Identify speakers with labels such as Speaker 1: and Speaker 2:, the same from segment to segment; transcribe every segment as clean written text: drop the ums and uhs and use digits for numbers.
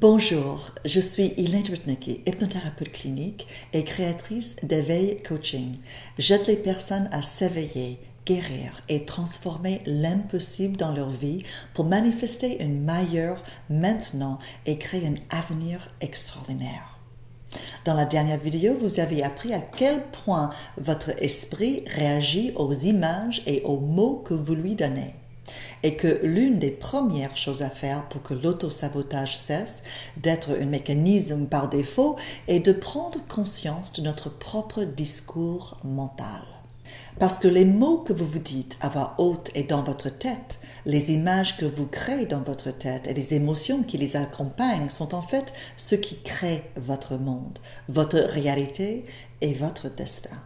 Speaker 1: Bonjour, je suis Elaine Rudnicki, hypnothérapeute clinique et créatrice d'Éveil Coaching. J'aide les personnes à s'éveiller, guérir et transformer l'impossible dans leur vie pour manifester une meilleure maintenant et créer un avenir extraordinaire. Dans la dernière vidéo, vous avez appris à quel point votre esprit réagit aux images et aux mots que vous lui donnez. Et que l'une des premières choses à faire pour que l'autosabotage cesse d'être un mécanisme par défaut est de prendre conscience de notre propre discours mental. Parce que les mots que vous vous dites à voix haute et dans votre tête, les images que vous créez dans votre tête et les émotions qui les accompagnent sont en fait ce qui crée votre monde, votre réalité et votre destin.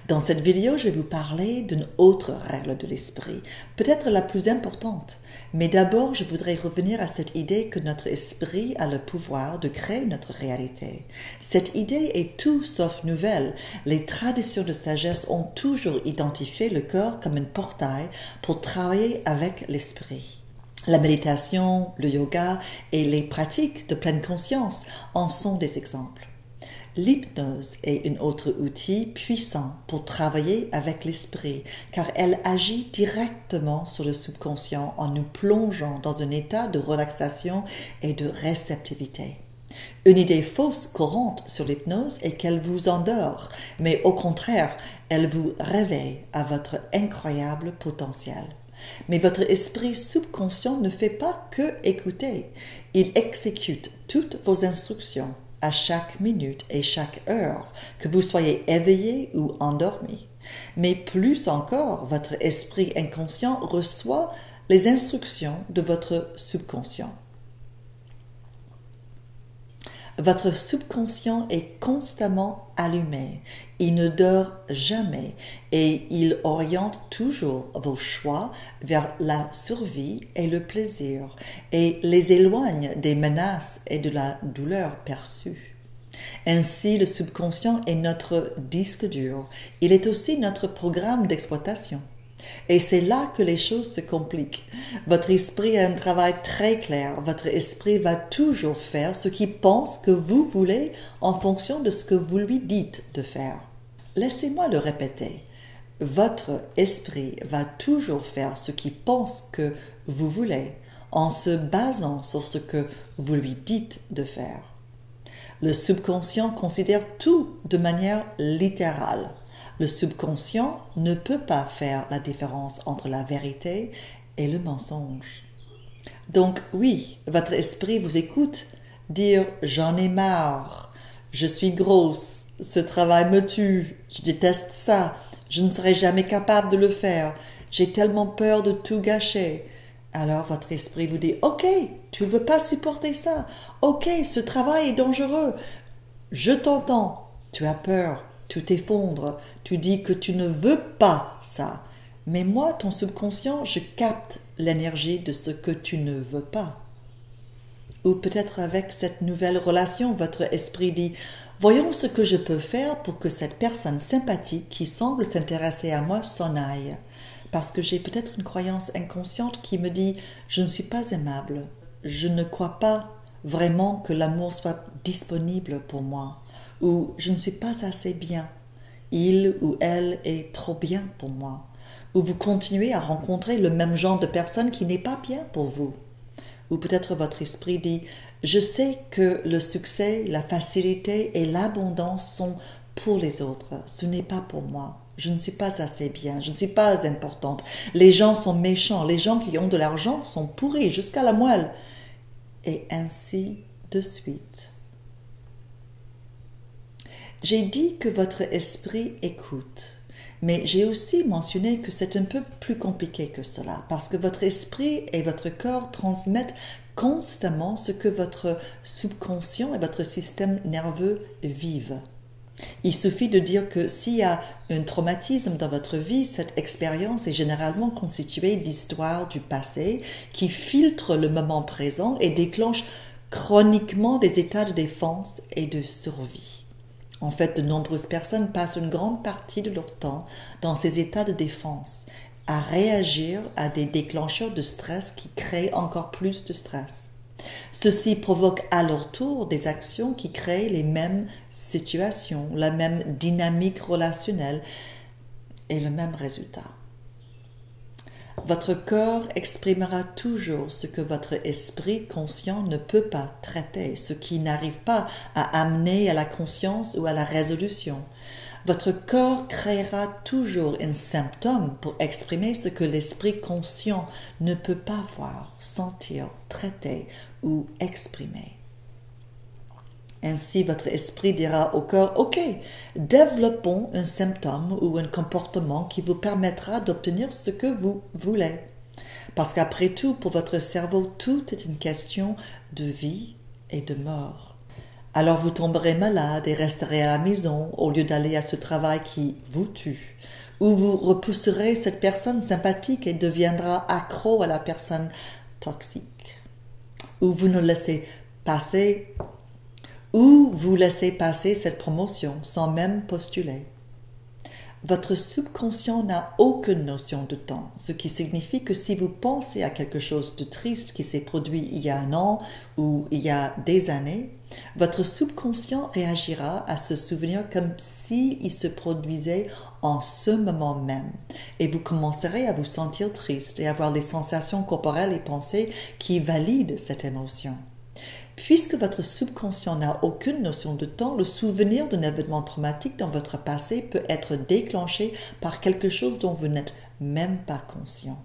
Speaker 1: Dans cette vidéo, je vais vous parler d'une autre règle de l'esprit, peut-être la plus importante. Mais d'abord, je voudrais revenir à cette idée que notre esprit a le pouvoir de créer notre réalité. Cette idée est tout sauf nouvelle. Les traditions de sagesse ont toujours identifié le corps comme un portail pour travailler avec l'esprit. La méditation, le yoga et les pratiques de pleine conscience en sont des exemples. L'hypnose est un autre outil puissant pour travailler avec l'esprit, car elle agit directement sur le subconscient en nous plongeant dans un état de relaxation et de réceptivité. Une idée fausse courante sur l'hypnose est qu'elle vous endort, mais au contraire, elle vous réveille à votre incroyable potentiel. Mais votre esprit subconscient ne fait pas que écouter, il exécute toutes vos instructions à chaque minute et chaque heure, que vous soyez éveillé ou endormi. Mais plus encore, votre esprit inconscient reçoit les instructions de votre subconscient. Votre subconscient est constamment allumé, il ne dort jamais et il oriente toujours vos choix vers la survie et le plaisir et les éloigne des menaces et de la douleur perçue. Ainsi, le subconscient est notre disque dur, il est aussi notre programme d'exploitation. Et c'est là que les choses se compliquent. Votre esprit a un travail très clair. Votre esprit va toujours faire ce qu'il pense que vous voulez en fonction de ce que vous lui dites de faire. Laissez-moi le répéter. Votre esprit va toujours faire ce qu'il pense que vous voulez en se basant sur ce que vous lui dites de faire. Le subconscient considère tout de manière littérale. Le subconscient ne peut pas faire la différence entre la vérité et le mensonge. Donc oui, votre esprit vous écoute dire « j'en ai marre, je suis grosse, ce travail me tue, je déteste ça, je ne serai jamais capable de le faire, j'ai tellement peur de tout gâcher ». Alors votre esprit vous dit « ok, tu ne peux pas supporter ça, ok, ce travail est dangereux, je t'entends, tu as peur ». Tu t'effondres, tu dis que tu ne veux pas ça. Mais moi, ton subconscient, je capte l'énergie de ce que tu ne veux pas. Ou peut-être avec cette nouvelle relation, votre esprit dit « Voyons ce que je peux faire pour que cette personne sympathique qui semble s'intéresser à moi s'en aille. Parce que j'ai peut-être une croyance inconsciente qui me dit « Je ne suis pas aimable, je ne crois pas vraiment que l'amour soit disponible pour moi. » Ou « je ne suis pas assez bien, il ou elle est trop bien pour moi », ou vous continuez à rencontrer le même genre de personne qui n'est pas bien pour vous. Ou peut-être votre esprit dit « je sais que le succès, la facilité et l'abondance sont pour les autres, ce n'est pas pour moi. Je ne suis pas assez bien, je ne suis pas importante, les gens sont méchants, les gens qui ont de l'argent sont pourris jusqu'à la moelle. » Et ainsi de suite. J'ai dit que votre esprit écoute, mais j'ai aussi mentionné que c'est un peu plus compliqué que cela, parce que votre esprit et votre corps transmettent constamment ce que votre subconscient et votre système nerveux vivent. Il suffit de dire que s'il y a un traumatisme dans votre vie, cette expérience est généralement constituée d'histoires du passé qui filtrent le moment présent et déclenchent chroniquement des états de défense et de survie. En fait, de nombreuses personnes passent une grande partie de leur temps dans ces états de défense, à réagir à des déclencheurs de stress qui créent encore plus de stress. Ceci provoque à leur tour des actions qui créent les mêmes situations, la même dynamique relationnelle et le même résultat. Votre corps exprimera toujours ce que votre esprit conscient ne peut pas traiter, ce qui n'arrive pas à amener à la conscience ou à la résolution. Votre corps créera toujours un symptôme pour exprimer ce que l'esprit conscient ne peut pas voir, sentir, traiter ou exprimer. Ainsi, votre esprit dira au corps, « Ok, développons un symptôme ou un comportement qui vous permettra d'obtenir ce que vous voulez. » Parce qu'après tout, pour votre cerveau, tout est une question de vie et de mort. Alors vous tomberez malade et resterez à la maison au lieu d'aller à ce travail qui vous tue. Ou vous repousserez cette personne sympathique et deviendra accro à la personne toxique. Ou vous laissez passer cette promotion sans même postuler. Votre subconscient n'a aucune notion de temps, ce qui signifie que si vous pensez à quelque chose de triste qui s'est produit il y a un an ou il y a des années, votre subconscient réagira à ce souvenir comme s'il se produisait en ce moment même, et vous commencerez à vous sentir triste et avoir des sensations corporelles et pensées qui valident cette émotion. Puisque votre subconscient n'a aucune notion de temps, le souvenir d'un événement traumatique dans votre passé peut être déclenché par quelque chose dont vous n'êtes même pas conscient.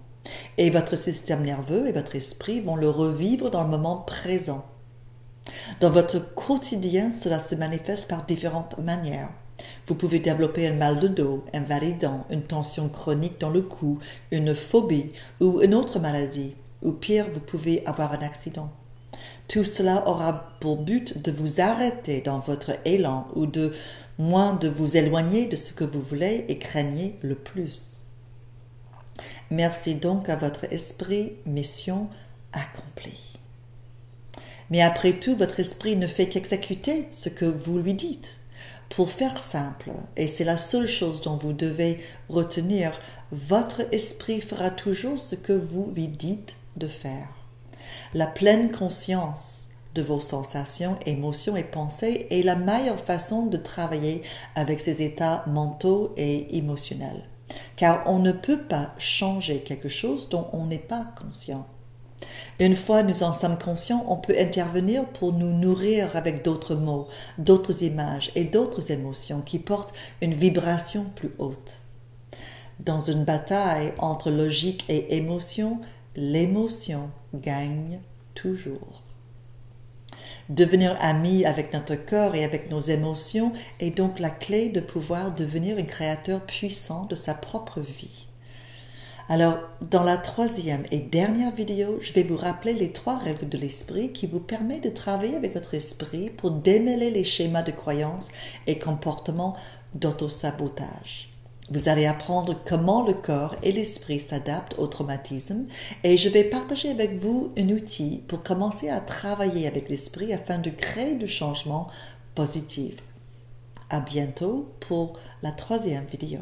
Speaker 1: Et votre système nerveux et votre esprit vont le revivre dans le moment présent. Dans votre quotidien, cela se manifeste par différentes manières. Vous pouvez développer un mal de dos, invalidant, une tension chronique dans le cou, une phobie ou une autre maladie. Ou pire, vous pouvez avoir un accident. Tout cela aura pour but de vous arrêter dans votre élan ou de moins de vous éloigner de ce que vous voulez et craignez le plus. Merci donc à votre esprit, mission accomplie. Mais après tout, votre esprit ne fait qu'exécuter ce que vous lui dites. Pour faire simple, et c'est la seule chose dont vous devez retenir, votre esprit fera toujours ce que vous lui dites de faire. La pleine conscience de vos sensations, émotions et pensées est la meilleure façon de travailler avec ces états mentaux et émotionnels, car on ne peut pas changer quelque chose dont on n'est pas conscient. Une fois nous en sommes conscients, on peut intervenir pour nous nourrir avec d'autres mots, d'autres images et d'autres émotions qui portent une vibration plus haute. Dans une bataille entre logique et émotion, l'émotion gagne toujours. Devenir ami avec notre corps et avec nos émotions est donc la clé de pouvoir devenir un créateur puissant de sa propre vie. Alors, dans la troisième et dernière vidéo, je vais vous rappeler les 3 règles de l'esprit qui vous permettent de travailler avec votre esprit pour démêler les schémas de croyances et comportements d'autosabotage. Vous allez apprendre comment le corps et l'esprit s'adaptent au traumatisme et je vais partager avec vous un outil pour commencer à travailler avec l'esprit afin de créer du changement positif. À bientôt pour la 3e vidéo.